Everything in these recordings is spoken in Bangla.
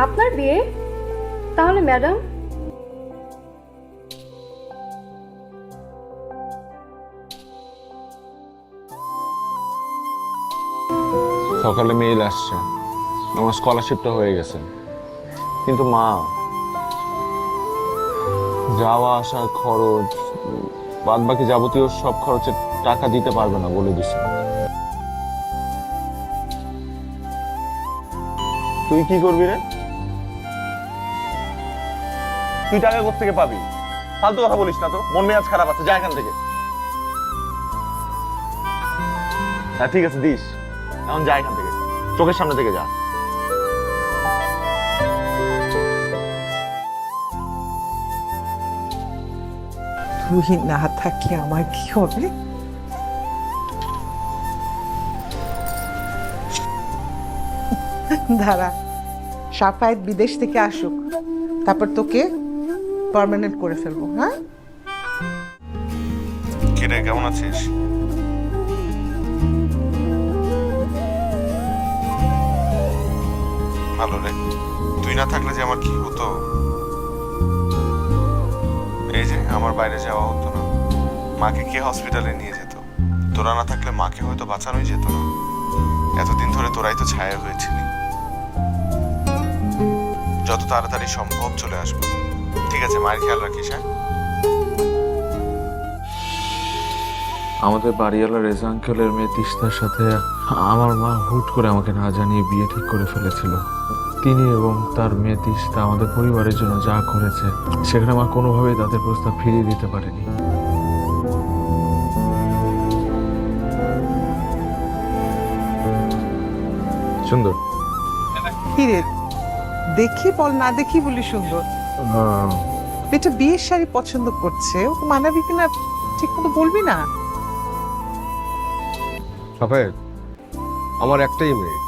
আপনার বিয়ে? তাহলে ম্যাডাম? সকালে মেইল আসছে, আমার স্কলারশিপটা হয়ে গেছে, কিন্তু মা যাওয়া আসার খরচ বাদ বাকি যাবতীয় সব খরচের টাকা দিতে পারবে না বলে দিছে। তুই কি করবি রে? তুই টাকা কোত্থেকে পাবি? ফালতু কথা বলিস না তো, মন মেজাজ খারাপ আছে, যা এখান থেকে। হ্যাঁ ঠিক আছে দিস, এখন যা এখান থেকে, চোখের সামনে থেকে যা। তুই না থাকলে আমার কি হবে? দাঁড়া, সাফায়েত বিদেশ থেকে আসুক, তারপর তোকে পার্মানেন্ট করে ফেলবো। হ্যাঁ, কিরে কেমন আছিস? ভালো রে। তুই না থাকলে যে আমার কি হতো। এই যে আমার বাইরে যাওয়া হতো না, মাকে কে হসপিটালে নিয়ে যেত? তোরা না থাকলে মাকে হয়তো বাঁচানোই যেত না। এতদিন ধরে তোরাই তো ছায়া হয়েছিলি। যত তাড়াতাড়ি সম্ভব চলে আসবো, ঠিক আছে? মায়ের খেয়াল রাখিস। হ্যাঁ, আমাদের বাড়িওয়ালা রেজা আঙ্কেলের মেয়ে তিস্তার সাথে আমার মা হুট করে আমাকে না জানিয়ে বিয়ে ঠিক করে ফেলেছিল। তিনি এবং তার মেয়ে তিস্তা আমাদের পরিবারের জন্য যা করেছে, সেখানে আমার কোনোভাবেই তাদের প্রস্তাব ফিরিয়ে দিতে পারেনি। সুন্দর কি রে, দেখি বল, না দেখি বলি সুন্দর। এটা বিয়ের শাড়ি পছন্দ করছে, ও মানাবি কিনা ঠিক মতো বলবি না? সাফায়েত আমার একটাই মেয়ে,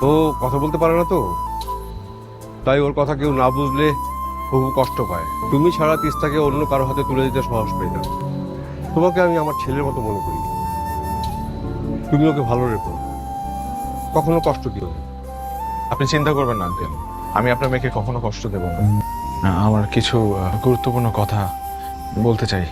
ও কথা বলতে পারে না তো, তাই ওর কথা কেউ না বুঝলে বহু কষ্ট পায়। তুমি ছাড়া তিস্তাকে অন্য কারো হাতে তুলে দিতে সাহস পাই না। তোমাকে আমি আমার ছেলের মতো মনে করি, তুমি ওকে ভালো রেখো, কখনো কষ্ট দিও না। আপনি চিন্তা করবেন না আঙ্কেল, আমি আপনার মেয়েকে কখনো কষ্ট দেব না। আমার কিছু গুরুত্বপূর্ণ কথা বলতে চাই।